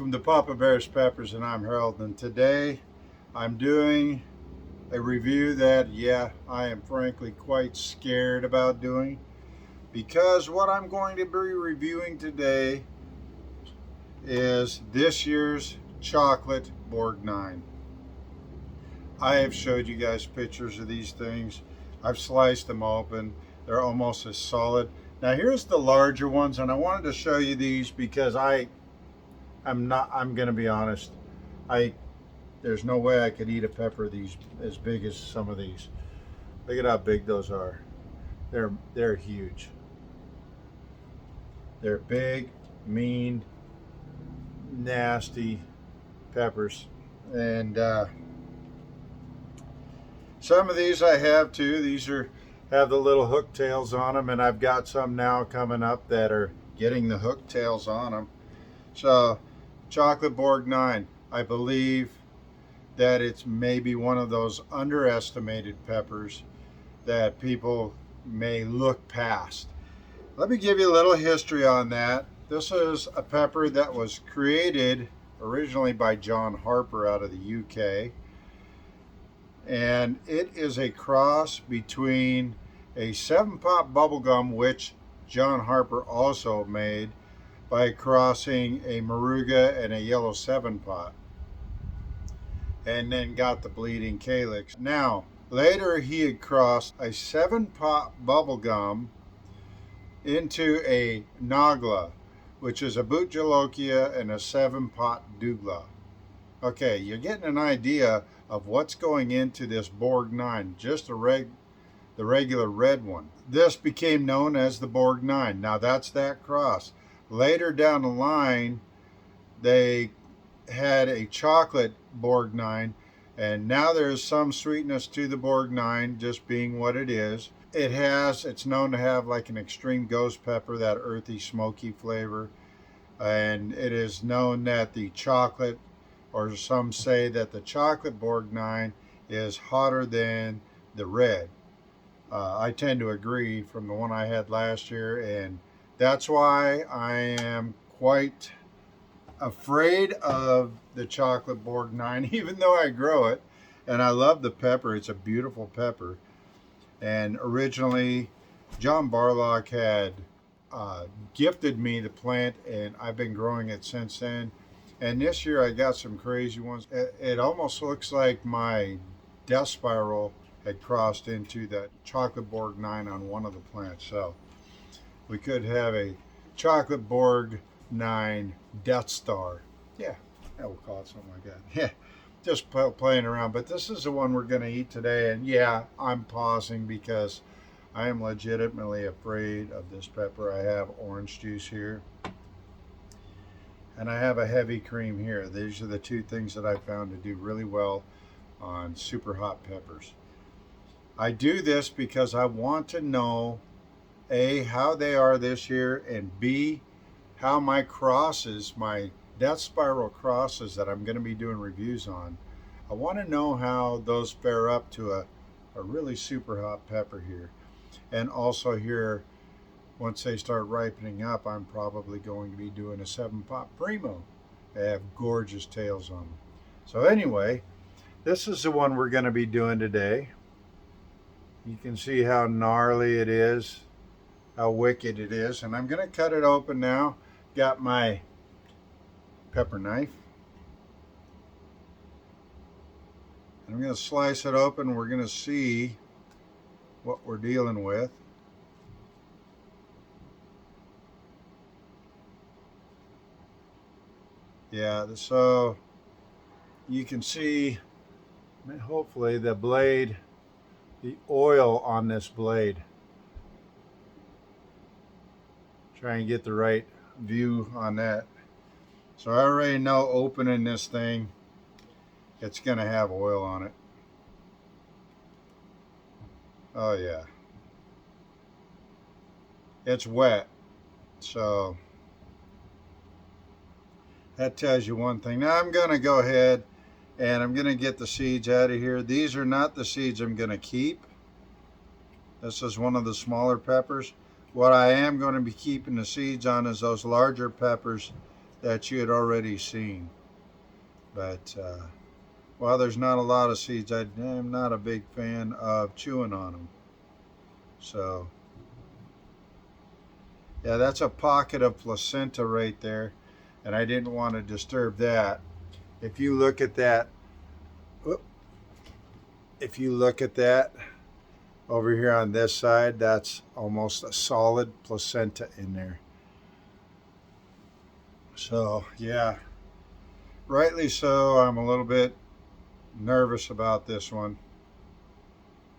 Welcome to Papa Bear's Peppers, and I'm Harold, and today I'm doing a review that, I am frankly quite scared about doing, because what I'm going to be reviewing today is this year's chocolate Borg 9. I have showed you guys pictures of these things. I've sliced them open. They're almost as solid. Now here's the larger ones, and I wanted to show you these because I'm gonna be honest, there's no way I could eat a pepper these as big as some of these. Look at how big those are. They're huge. They're big, mean, nasty peppers. And some of these I have too. These have the little hook tails on them, and I've got some now coming up that are getting the hook tails on them. So chocolate Borg 9, I believe that it's maybe one of those underestimated peppers that people may look past. Let me give you a little history on that. This is a pepper that was created originally by John Harper out of the UK, and it is a cross between a 7-pot bubblegum, which John Harper also made by crossing a Moruga and a yellow 7-pot, and then got the bleeding calyx. Now, later he had crossed a 7-pot bubblegum into a Nagla, which is a Butjalokia and a 7-pot Douglas. Okay, you're getting an idea of what's going into this Borg 9, just the regular red one. This became known as the Borg 9. Now that's that cross. Later down the line, they had a chocolate Borg 9, and now there's some sweetness to the Borg 9, just being what it is. It's known to have like an extreme ghost pepper, that earthy, smoky flavor, and it is known that the chocolate, or some say that the chocolate Borg 9 is hotter than the red. I tend to agree from the one I had last year, and that's why I am quite afraid of the chocolate Borg 9, even though I grow it, and I love the pepper. It's a beautiful pepper. And originally, John Barlock had gifted me the plant, and I've been growing it since then. And this year I got some crazy ones. It almost looks like my death spiral had crossed into that chocolate Borg 9 on one of the plants. So we could have a chocolate Borg 9 Death Star. Yeah, we'll call it something like that. Yeah, just playing around. But this is the one we're going to eat today. And yeah, I'm pausing because I am legitimately afraid of this pepper. I have orange juice here, and I have a heavy cream here. These are the two things that I found to do really well on super hot peppers. I do this because I want to know, A, how they are this year, and B, how my crosses, my death spiral crosses that I'm going to be doing reviews on, I want to know how those fare up to a really super hot pepper here. And also here, once they start ripening up, I'm probably going to be doing a 7-pot Primo. They have gorgeous tails on them. So anyway, this is the one we're going to be doing today. You can see how gnarly it is, how wicked it is. And I'm going to cut it open now. Got my pepper knife. And I'm going to slice it open. We're going to see what we're dealing with. Yeah, so you can see, hopefully, the blade, the oil on this blade. Try and get the right view on that. So I already know opening this thing, it's going to have oil on it. Oh yeah. It's wet. So that tells you one thing. Now I'm going to go ahead and I'm going to get the seeds out of here. These are not the seeds I'm going to keep. This is one of the smaller peppers. What I am going to be keeping the seeds on is those larger peppers that you had already seen. But while there's not a lot of seeds, I am not a big fan of chewing on them. So yeah, that's a pocket of placenta right there, and I didn't want to disturb that. If you look at that, if you look at that over here on this side, that's almost a solid placenta in there. So yeah, rightly so, I'm a little bit nervous about this one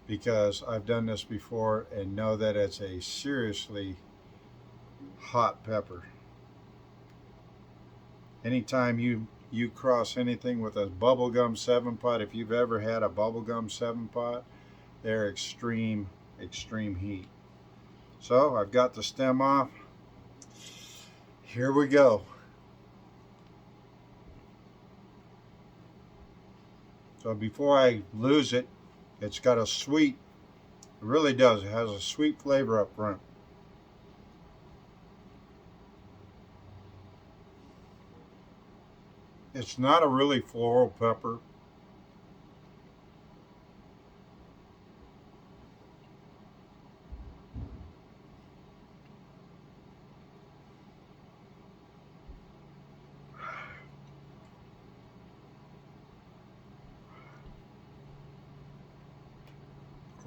because I've done this before and know that it's a seriously hot pepper. Anytime you cross anything with a bubblegum 7-pot, if you've ever had a bubblegum 7-pot, they're extreme heat. So I've got the stem off. Here we go. So before I lose it, it's got a sweet, it really does, it has a sweet flavor up front. It's not a really floral pepper.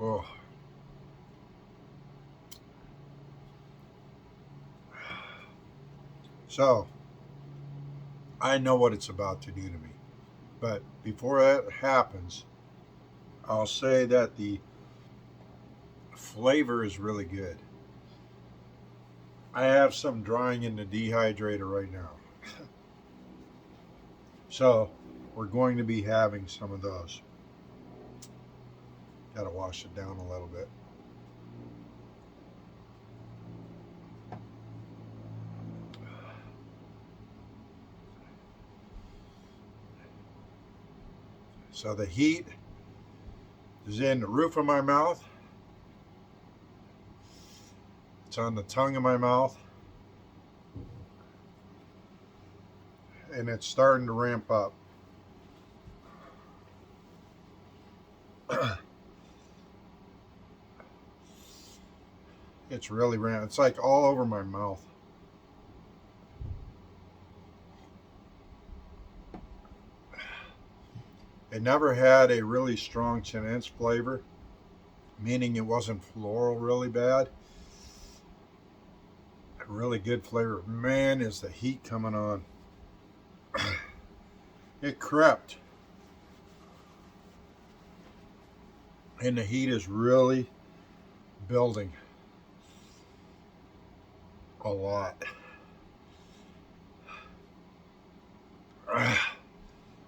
Oh. So, I know what it's about to do to me. But before that happens, I'll say that the flavor is really good. I have some drying in the dehydrator right now. So, we're going to be having some of those. Got to wash it down a little bit. So the heat is in the roof of my mouth. It's on the tongue of my mouth. And it's starting to ramp up. It's really ramped. It's like all over my mouth. It never had a really strong Chinese flavor, meaning it wasn't floral really bad. A really good flavor. Man, is the heat coming on. It crept. And the heat is really building a lot.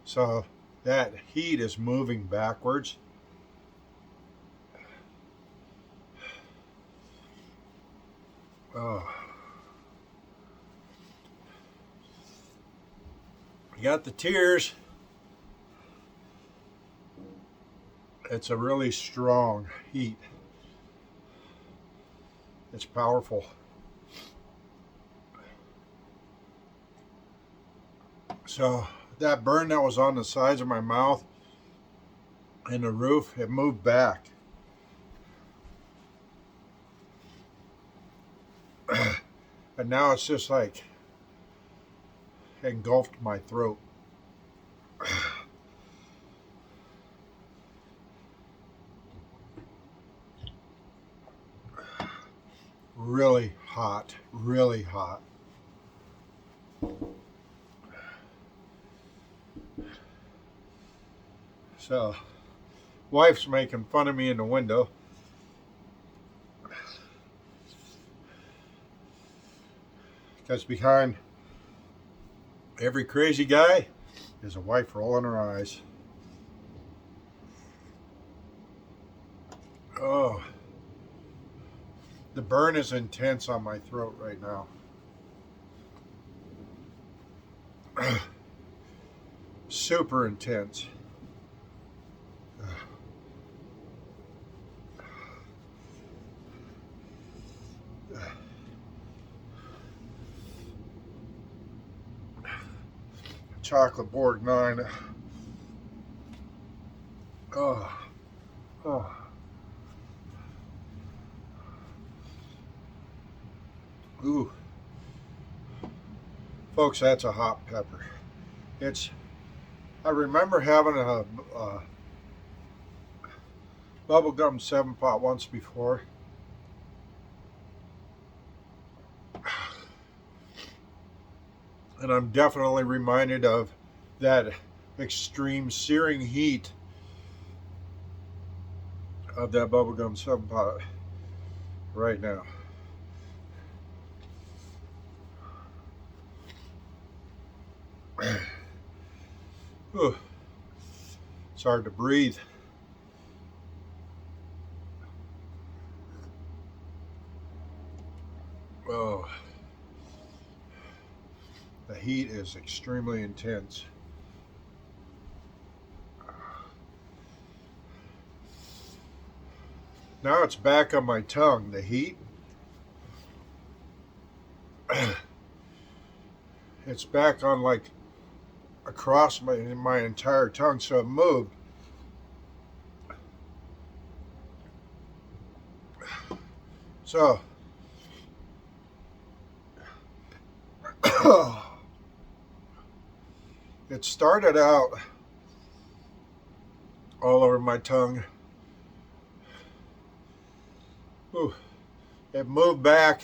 So that heat is moving backwards. Oh. You got the tears. It's a really strong heat. It's powerful. So that burn that was on the sides of my mouth and the roof, it moved back. And now it's just like engulfed my throat. Really hot, really hot. So, wife's making fun of me in the window. Because behind every crazy guy is a wife rolling her eyes. Oh, the burn is intense on my throat right now. Super intense. chocolate Borg 9. Oh, oh. Ooh. Folks, that's a hot pepper. I remember having a bubblegum 7-pot once before. And I'm definitely reminded of that extreme searing heat of that bubblegum 7-pot right now. It's hard to breathe. Oh, the heat is extremely intense. Now it's back on my tongue, the heat. It's back on like across my entire tongue, so it moved. So it started out all over my tongue. Ooh. It moved back.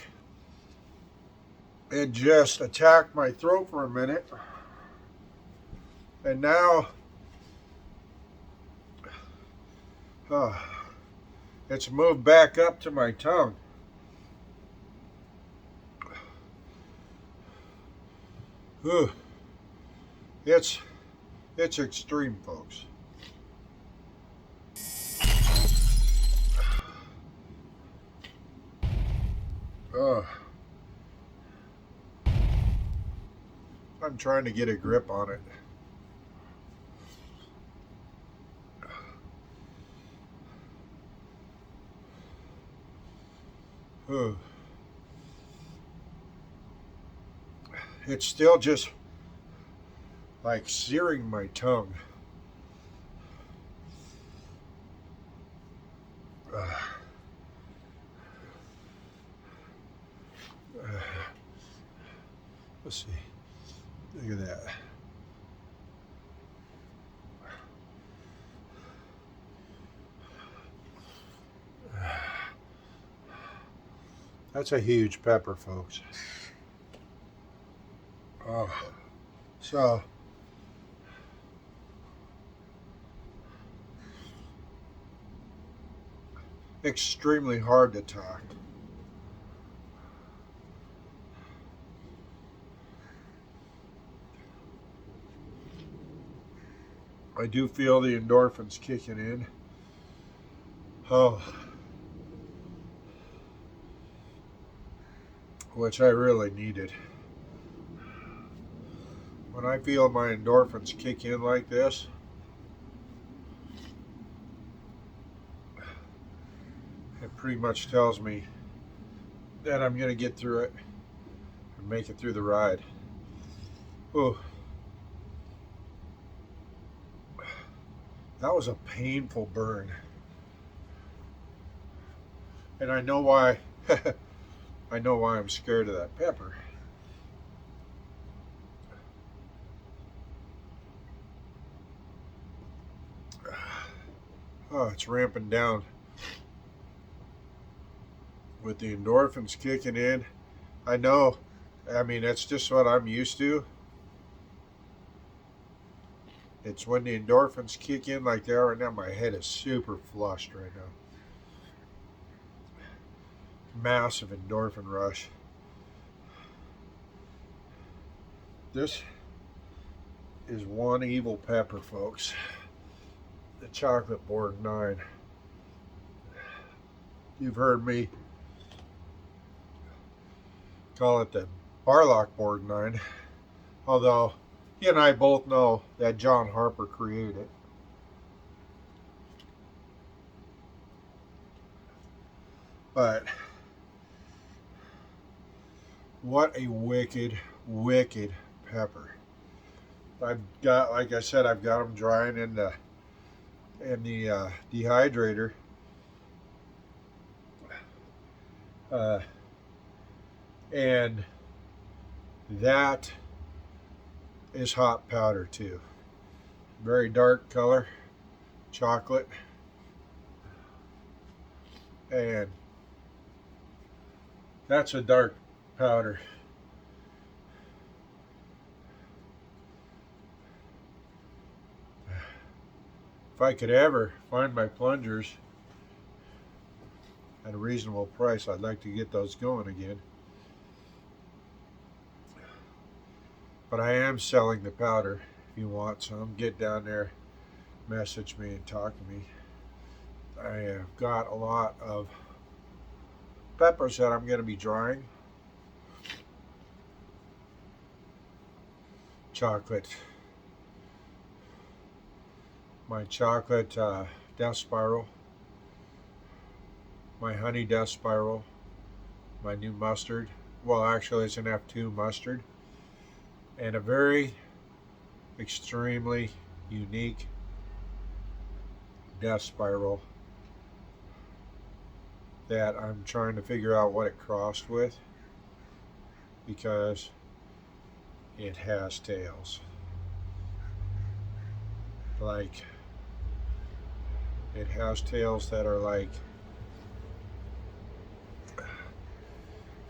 It just attacked my throat for a minute. And now it's moved back up to my tongue. Ooh. It's extreme, folks. I'm trying to get a grip on it. It's still just like searing my tongue. Let's see. Look at that. That's a huge pepper, folks. So extremely hard to talk. I do feel the endorphins kicking in. Oh, which I really needed. When I feel my endorphins kick in like this, it pretty much tells me that I'm going to get through it and make it through the ride. Ooh. That was a painful burn. And I know why. I know why I'm scared of that pepper. Oh, it's ramping down. With the endorphins kicking in. I know. I mean, that's just what I'm used to. It's when the endorphins kick in like they are right now. My head is super flushed right now. Massive endorphin rush. This is one evil pepper, folks. The chocolate Borg 9. You've heard me call it the Barlock Borg 9. Although, you and I both know that John Harper created it. But what a wicked, wicked pepper. I've got, like I said, I've got them drying in the dehydrator. And that is hot powder too. Very dark color, chocolate, and that's a dark powder. If I could ever find my plungers at a reasonable price, I'd like to get those going again. But I am selling the powder. If you want some, get down there, message me and talk to me. I have got a lot of peppers that I'm going to be drying. Chocolate. My chocolate death spiral. My honey death spiral. My new mustard. Well, actually, it's an F2 mustard. And a very extremely unique death spiral that I'm trying to figure out what it crossed with, because it has tails. Like, it has tails that are like,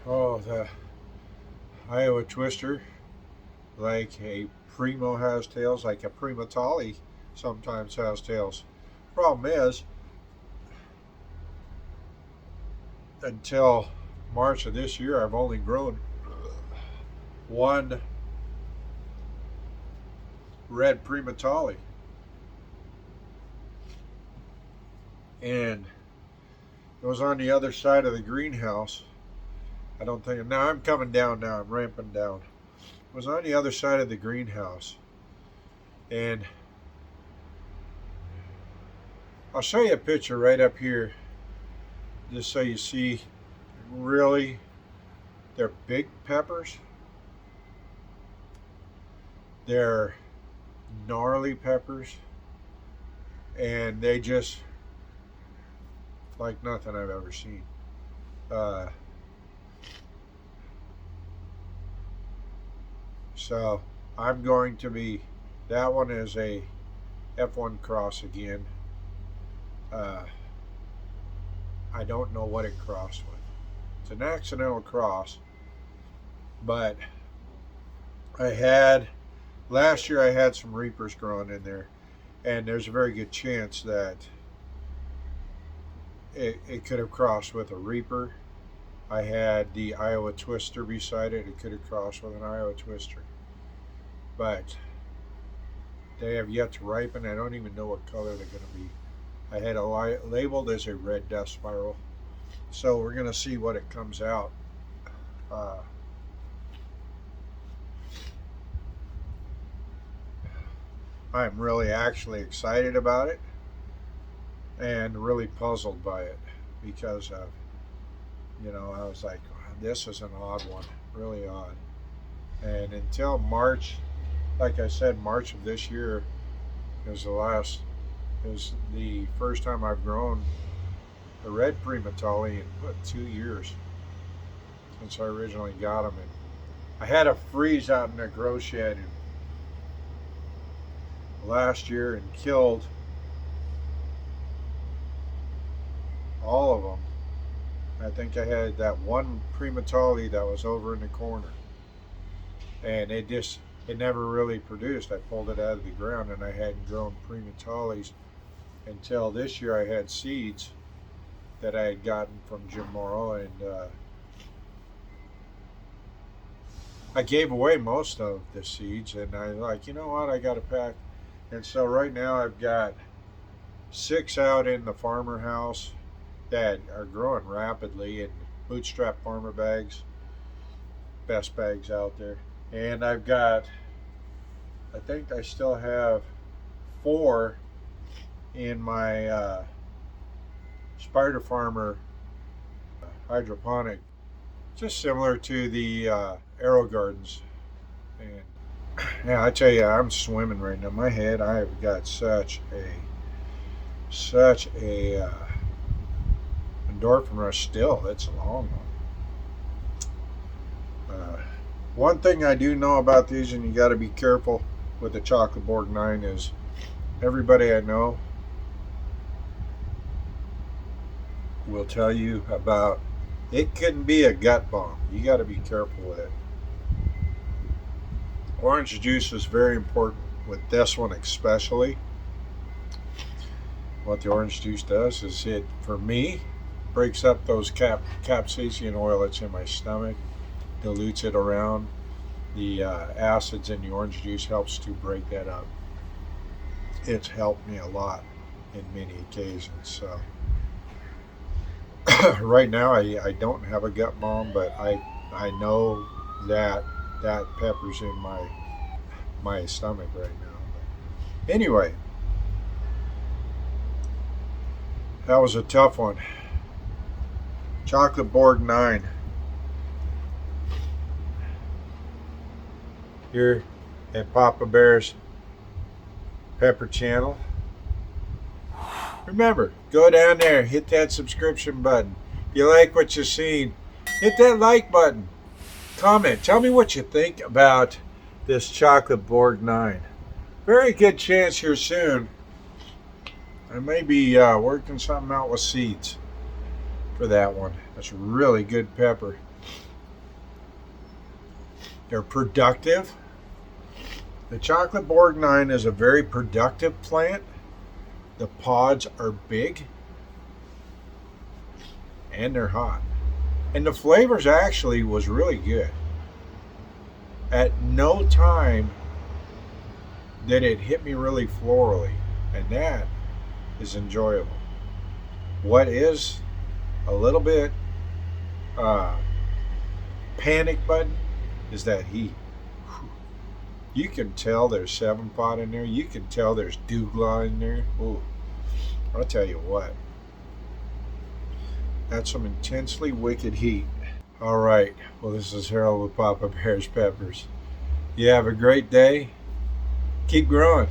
oh, the Iowa Twister, like a Primo has tails, like a Primatali sometimes has tails. Problem is, until March of this year, I've only grown one red Primatali. And it was on the other side of the greenhouse. I don't think, now I'm coming down now, I'm ramping down. It was on the other side of the greenhouse. And I'll show you a picture right up here, just so you see really, they're big peppers. They're gnarly peppers. And they just, like nothing I've ever seen. So I'm going to be, that one is a F1 cross again. I don't know what it crossed with. It's an accidental cross, but last year I had some Reapers growing in there, and there's a very good chance that it could have crossed with a Reaper. I had the Iowa Twister beside it. It could have crossed with an Iowa Twister. But they have yet to ripen. I don't even know what color they're going to be. I had it labeled as a red death spiral. So we're going to see what it comes out. I'm really actually excited about it and really puzzled by it, because of, I was like, this is an odd one, really odd. And until March, like I said, March of this year is the first time I've grown a red Primatali in 2 years since I originally got them. And I had a freeze out in the grow shed last year and killed all of them. I think I had that one Primatali that was over in the corner, and it never really produced. I pulled it out of the ground, and I hadn't grown Primatalis until this year. I had seeds that I had gotten from Jim Morrow, and I gave away most of the seeds, and I like, you know what, I got a pack. And so right now I've got 6 out in the farmer house that are growing rapidly in bootstrap farmer bags, best bags out there. And I've got, I think I still have 4 in my Spider Farmer hydroponic, just similar to the Aero Gardens. And Yeah, I tell you, I'm swimming right now. My head, I've got such a endorphin rush still. It's a long one. One thing I do know about these, and you got to be careful with the Chocolate Borg 9, is everybody I know will tell you about it can be a gut bomb. You got to be careful with it. Orange juice is very important with this one especially. What the orange juice does is it, for me, breaks up those capsaicin oil that's in my stomach, dilutes it around. The acids in the orange juice helps to break that up. It's helped me a lot in many occasions. So right now I don't have a gut bomb, but I know that that pepper's in my stomach right now. But anyway, that was a tough one. Chocolate Borg 9. Here at Papa Bear's Pepper Channel. Remember, go down there, hit that subscription button. If you like what you've seen, hit that like button. Comment. Tell me what you think about this Chocolate Borg 9. Very good chance here soon I may be working something out with seeds for that one. That's really good pepper. They're productive. The Chocolate Borg 9 is a very productive plant. The pods are big and they're hot. And the flavors actually was really good. At no time did it hit me really florally, and that is enjoyable. What is a little bit panic button is that heat. You can tell there's 7-pot in there. You can tell there's Douglas in there. Ooh, I'll tell you what. That's some intensely wicked heat. All right. Well, this is Harold with Papa Bear's Peppers. You have a great day. Keep growing.